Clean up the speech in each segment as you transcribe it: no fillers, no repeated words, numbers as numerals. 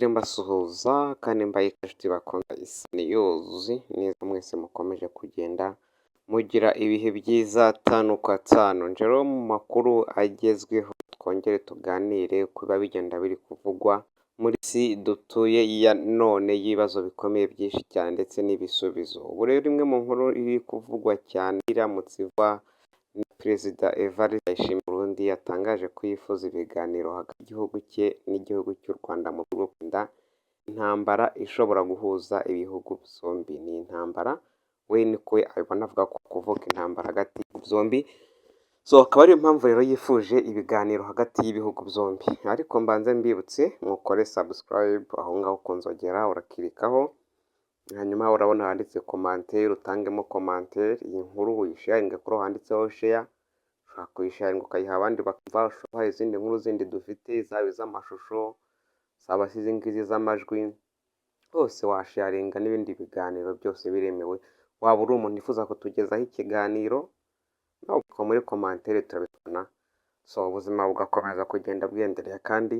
nongere mbasuhuza kandi mbaye inshuti bakunda isi yuzuye neza mwese mukomeje kugenda mugira ibihe byiza tanu kwa tanu. Rero mu makuru agezweho twongere tuganire ku biba bigenda biri kuvugwa muri isi dutuye ya none y'ibibazo bikomeye byinshi cyane ndetse n'ibisubizo. Ubu rero imwe mu nkuru iri kuvugwa cyane iramutse iva na Perezida Evariste Ndayishimiye Burundi yatangaje ko yifuza ibiganiro hagati y'igihugu cye n'igihugu cy'u Rwanda mu rwego rwo kwirinda intambara ishobora guhuza ibihugu byombi. Ni intambara we niko abibona, avuga ko kuvuga intambara hagati y'ibihugu byombi akaba ariyo mpamvu rero yifuje ibiganiro hagati y'ibihugu byombi. Ariko mbanze mbibutse mukore subscribe aho ngaho ukunzogera urakirikaho, hanyuma urabona handitse commentaire utangemo commentaire, iyi nkuru uyisharinge kuri handitseho share, ushobora kuyisharinga ukayiha abandi bakumva, ushobora izindi nkuru zindi dufite zaba iz'amashusho zaba izi ngizi z'amajwi, hose washaringa n'ibindi biganiro byose biremewe. Waba uri umuntu wifuza kutugezaho ikiganiro nawe muri commentaire turabibona, ubuzima bugakomeza kugenda bwendereye kandi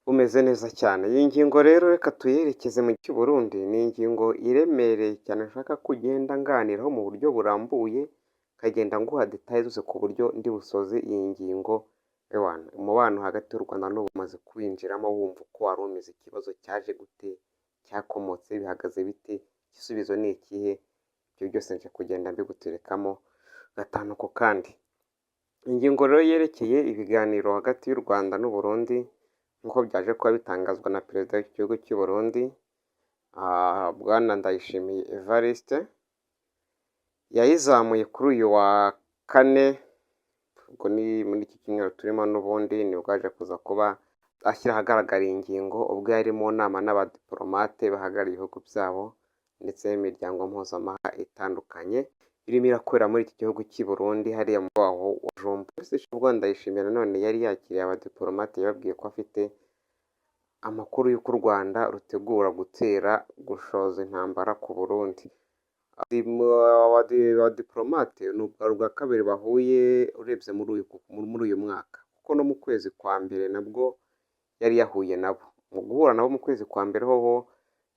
bumeze neza cyane. Iyi ngingo rero reka tuyerekeze mu cy'u Burundi, ni ingingo iremereye cyane nshaka kugenda nganiraho mu buryo burambuye, nkagenda nguha details zose ku buryo ndi busoze iyi ngingo. Umubano hagati y'u Rwanda n'u umaze kwinjiramo wumva uko wari umeze, ikibazo cyaje gute, cyakomotse bihagaze bite, igisubizo ni ikihe, ibyo byose nje kugenda mbiguterekamo gatanu ku kandi. Ingingo rero yerekeye ibiganiro hagati y'u Rwanda n'u Burundi nk'uko byaje kuba bitangazwa na perezida w'igihugu cy'u Burundi Bwana Ndayishimiye Evariste, yayizamuye kuri uyu wa kane, ubwo ni muri iki cyumweru turimo n'ubundi nibwo yaje kuza kuba ashyira ahagaragara iyi ngingo ubwo yari mu nama n'abadiplomate bahagarariye ibihugu byabo ndetse n'imiryango mpuzamahanga itandukanye irimo irakorera muri iki gihugu cy'i Burundi hariya mu waho wa Jumba. Ubwo Ndayishimiye nanone yari yakiriye abadiplomate yababwiye ko afite amakuru y'uko u Rwanda rutegura gushoza intambara ku Burundi. Abadiplomate ni ubwa kabiri bahuye urebye muri uyu mwaka, kuko no mu kwezi kwa mbere nabwo yari yahuye nabo. Mu guhura nabo mu kwezi kwa mbere hoho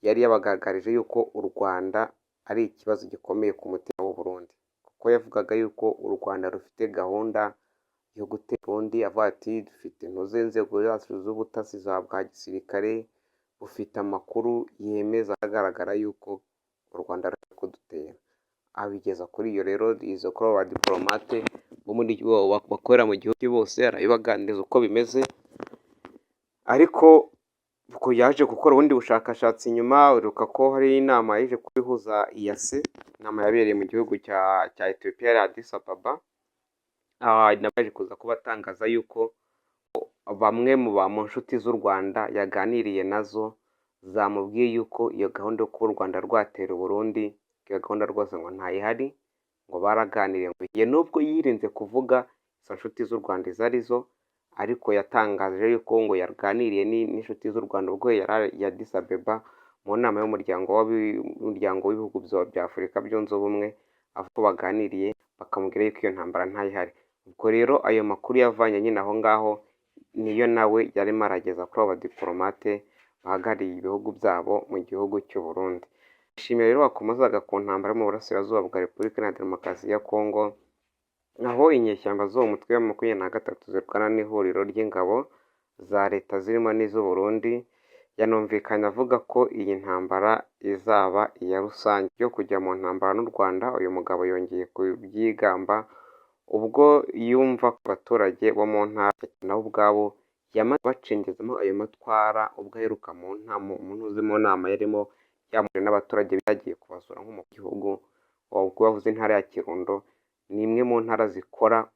yari yabagaragarije yuko u Rwanda ari ikibazo gikomeye ku mutima w'u Burundi, kuko yavugaga yuko u Rwanda rufite gahunda yo gutera Burundi, avuga ati dufite inzego zacu z'ubutasi za bwa gisirikare, bufite amakuru yemeza agaragara yuko u Rwanda ruri kudutera. Abigeza kuri iyo rero izo kuri aba diplomate bakorera mu gihugu bose arabibaganiriza uko bimeze, ariko ubwo yaje gukora ubundi bushakashatsi nyuma uribuka ko hari inama yaje kubihuza EAC, inama yabereye mu gihugu cya Ethiopia ya Addis Ababa. Yaje kuza kuba atangaza yuko bamwe mu nshuti z'u Rwanda yaganiriye nazo zamubwiye yuko iyo gahunda yo kuba u Rwanda rwatera u Burundi, iyo gahunda rwose ngo ntayihari, ngo baraganiriye ngo igihe nubwo yirinze kuvuga izo nshuti z'u Rwanda izo arizo, ariko yatangaje yuko ngo yaganiriye n'inshuti z'u Rwanda ubwo yari ya Addis Ababa mu nama y'umuryango w'ibihugu bya Afurika byunze ubumwe, avuga ko baganiriye bakamubwira yuko iyo ntambara ntayihari. Ubwo rero ayo makuru yavanye nyine aho ngaho niyo nawe yarimo arageza kuri abo badiplomate bahagarariye ibihugu byabo mu gihugu cy'u Burundi. Ishimira rero wakomezaga ku ntambara yo mu burasirazuba bwa Repubulika Iharanira Demokarasi ya Kongo, aho inyeshyamba z'uwo mutwe wa 23 zirwana n'ihuriro ry'ingabo za leta zirimo n'iz'u Burundi, yanumvikanye avuga ko iyi ntambara izaba iya rusange yo kujya mu ntambara n'u Rwanda. Uyu mugabo yongeye kubyigamba ubwo yumva ko abaturage bo mu ntara nabo ubwabo yamaze bacengezamo ayo matwara ubwo aheruka mu nama yarimo yamuriwe n'abaturage bagiye kubasura nko mu gihugu. Ubwo bavuze intara ya Kirundo ni imwe mu ntara zikora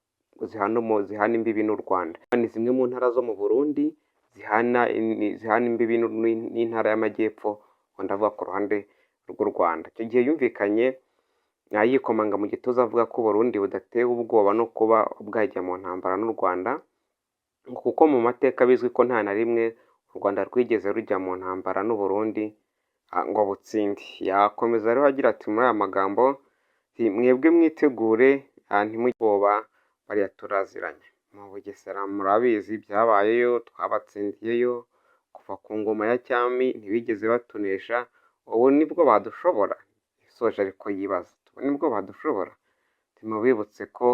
zihana imbibi n'u Rwanda, ni zimwe mu ntara zo mu Burundi zihana imbibi n'intara y'Amajyepfo, ngo ndavuga ku ruhande rw'u Rwanda. Icyo gihe yumvikanye yikomanga mu gituza avuga ko Burundi budatewe ubwoba no kuba bwajya mu ntambara n'u Rwanda, kuko mu mateka bizwi ko nta na rimwe u Rwanda rwigeze rujya mu ntambara n'u Burundi ngo butsinde. Yakomeza rero agira ati muri aya magambo, mwebwe mwitegure ntimugire bariya turaziranye mu Bugesera murabizi byabayeyo, twabatsindiyeyo, kuva ku ngoma ya cyami ntibigeze batunesha, ubu nibwo badushobora? Yasoje ariko yibaza, ubu nibwo badushobora? Tumubibutse ko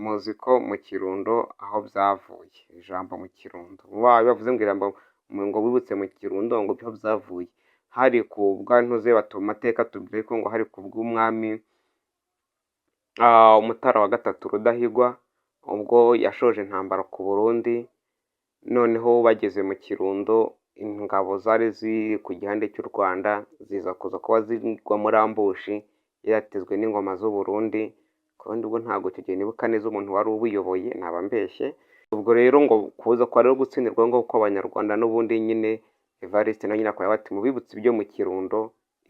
muzi ko mu Kirundo aho byavuye, ijambo mu Kirundo bavuze ngo ijambo ngo wibutse mu Kirundo ngo byo byavuye, hari ku bwantuze batuma amateka tubwire ko ngo hari ku bw'umwami Mutara wa gatatu Rudahigwa, ubwo yashoje intambara ku Burundi, noneho bageze mu Kirundo ingabo zari ziri ku gihande cy'u Rwanda ziza kuza kuba zigwa muri ambushi yatezwe n'ingoma z'u Burundi, kandi ubwo ntabwo icyo gihe nibuka neza umuntu wari ubuyoboye, naba mbeshye. Ubwo rero ngo kuza kwa rero gutsindirwa ngo ko Abanyarwanda n'ubundi nyine Evariste nawe nyine akaba bati mubibutse ibyo mu Kirundo,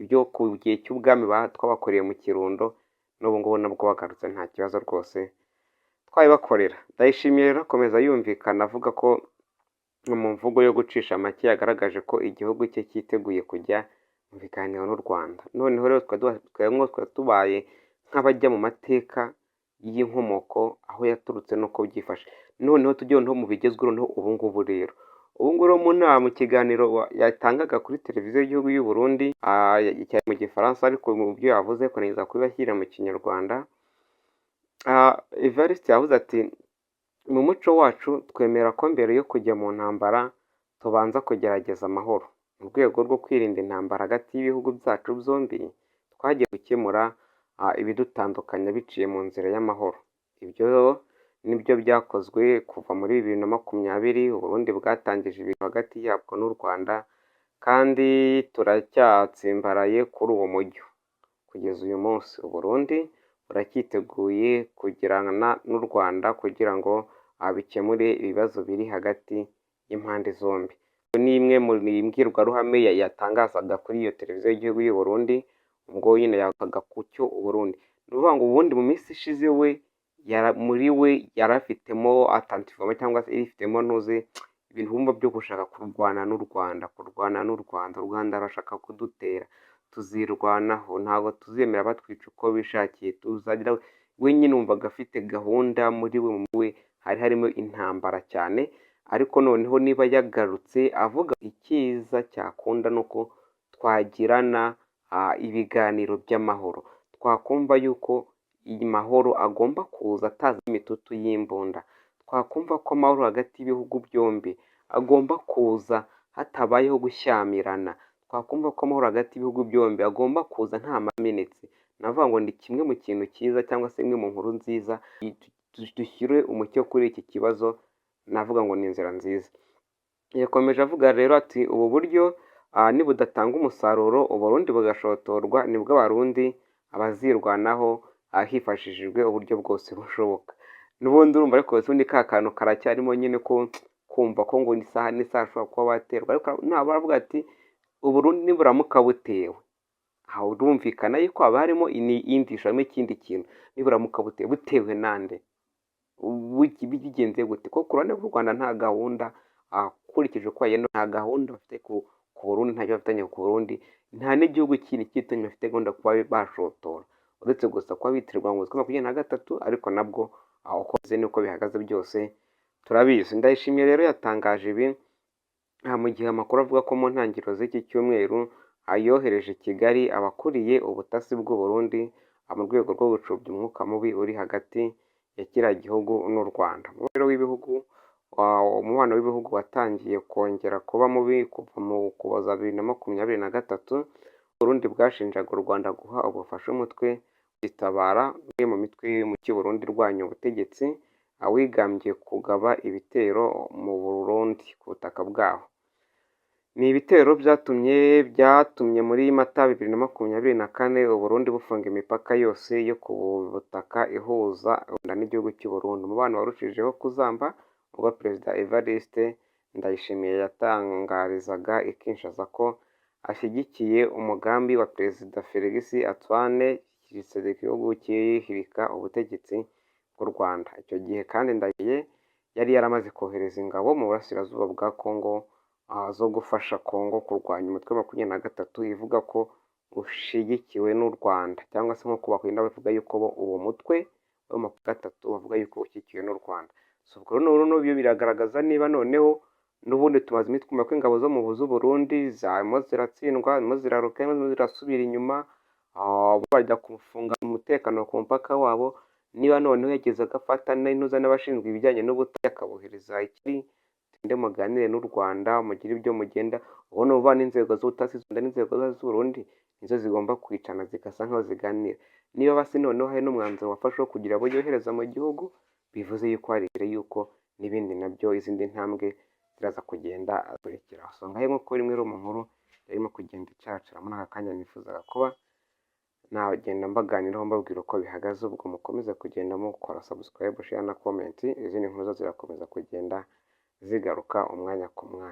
ibyo ku gihe cy'ubwami twabakoreye mu Kirundo, n'ubu ngubu nabwo bagarutse nta kibazo rwose twabibakorera. Ndayishimiye rero akomeza yumvikana avuga ko mu mvugo yo gucisha make yagaragaje ko igihugu cye cyiteguye kujya mu biganiro n'u Rwanda. Noneho rero twari tubaye nk'abajya mu mateka y'inkomoko aho yaturutse n'uko byifashe. Noneho tujye no mu bigezweho noneho ubu ngubu rero. Ubu ngubu mu nama mu kiganiro yatangaga kuri televiziyo y'igihugu y'u Burundi, cyari mu Gifaransa ariko mu byo yavuze kuneza kubibashyira mu Kinyarwanda. Evariste yavuze ati mu muco wacu twemera ko mbere yo kujya mu ntambara tubanza kugerageza amahoro. Mu rwego rwo kwirinda intambara hagati y'ibihugu byacu byombi, twagiye gukemura ibidutandukanya biciye mu nzira y'amahoro. Ibyo nibyo byakozwe kuva muri 2020, Uburundi bwatangije ibintu hagati yabwo n'u Rwanda, kandi turacyatsimbaraye kuri uwo mujyo. Kugeza uyu munsi Uburundi buracyiteguye kugirana n'u Rwanda kugira ngo bikemure ibibazo biri hagati y'impande zombi. Ni imwe mu mbwirwaruhame yatangazaga kuri iyo televiziyo y'igihugu y'u Burundi, ubwo nyine yavugaga ku cyo Uburundi. Ni ukuvuga ngo ubundi mu minsi ishize we muri we yari afitemo atantifoma cyangwa se ifitemo ntuze ibintu bumva byo gushaka kurwana n'u Rwanda, u Rwanda rurashaka kudutera, tuzirwanaho, ntabwo tuzemera batwica uko bishakiye, tuzagira we nyine wumvaga afite gahunda muri we hari harimo intambara cyane. Ariko noneho niba yagarutse avuga icyiza cyakunda nuko twagirana ibiganiro by'amahoro, twakumva yuko iyi mahoro agomba kuza atazi imitutu y'imbunda, twakumva ko amahoro hagati y'ibihugu byombi agomba kuza hatabayeho gushyamirana, twakumva ko amahoro hagati y'ibihugu byombi agomba kuza nta mamenetse. Navuga ngo ni kimwe mu kintu cyiza cyangwa se imwe mu nkuru nziza, dushyire umucyo kuri iki kibazo, navuga ngo ni inzira nziza. Yakomeje avuga rero ati ubu buryo nibudatanga umusaruro Uburundi bugashotorwa, nibwo Abarundi abazirwanaho hifashishijwe uburyo bwose bushoboka. N'ubundi urumva ariko ubundi ka kantu karacyarimo nyine ko kumva ko ngo isaha n'isaha ashobora kuba baterwa, ariko ntabwo baravuga ati Uburundi niburamuka butewe, aho urumvikana yuko haba harimo iyindi harimo ikindi kintu. Niburamuka butewe nande, bigenze gute? Kuko ku ruhande rw'u Rwanda nta gahunda, ukurikije uko yagenda nta gahunda bafite ku Burundi, ntacyo bafitanye ku Burundi, nta n'igihugu kindi kitanye bafite gahunda kuba bashotora, uretse gusa kuba bitirirwa ngo 2023, ariko nabwo uko bize n'uko bihagaze byose turabizi. Ndayishimiye rero yatangaje ibi mu gihe amakuru avuga ko mu ntangiriro z'iki cyumweru yohereje Kigali abakuriye ubutasi bw'u Burundi mu rwego rwo gucubya umwuka mubi uri hagati ya kiriya gihugu n'u Rwanda. Umubano w'ibihugu watangiye kongera kuba mubi kuva mu Ukuboza 2023. Burundi bwashinjaga u Rwanda guha ubufasha umutwe witabara uri mu mitwe mu Burundi urwanya ubutegetsi, wigambye kugaba ibitero mu Burundi ku butaka bwaho. Ni ibitero byatumye muri Mata 2024 Uburundi bufunga imipaka yose yo ku butaka ihuza n'igihugu cy'u Burundi. Umubano warushijeho kuzamba ubwo Perezida Evariste Ndayishimiye yatangarizaga i Kinshasa ko ashyigikiye umugambi wa Perezida Felix Antoine Tshisekedi wo guhirika ubutegetsi bw'u Rwanda. Icyo gihe kandi Ndayishimiye yari yaramaze kohereza ingabo mu burasirazuba bwa Kongo zo gufasha Kongo kurwanya umutwe wa 23 ivuga ko ushyigikiwe n'u Rwanda, cyangwa se nk'uko bakunda bavuga yuko uwo mutwe wa 23 bavuga yuko ushyigikiwe n'u Rwanda. So ubwo noneho byo biragaragaza niba noneho n'ubundi tumaze iminsi twumva ko ingabo zo mu Burundi zarimo ziratsindwa, zirimo ziraruka, zirimo zirasubira inyuma, bajya gufunga umutekano ku mupaka wabo, niba noneho yageze agafata n'intuza n'abashinzwe ibijyanye n'ubutasi akabohereza ikiri tugende muganire n'u Rwanda, mugire ibyo mugenda, ubona uba n'inzego z'ubutasi n'inzego z'Uburundi nizo zigomba kwicana zigasa nkaho ziganira. Niba basi noneho hari n'umwanzuro wafashe wo kugira abo yohereza mu gihugu, bivuze yuko hari yuko n'ibindi nabyo izindi ntambwe ziraza kugenda akurikira. Songa nk'uko rimwe mu nkuru yarimo kugenda icacara muri aka kanya nifuzaga kuba nagenda mbaganiraho mbabwira uko bihagaze, ubwo mukomeze kugenda mukora subscribe, share na comment, izindi nkuru zo zirakomeza kugenda zigaruka umwanya ku mwanya.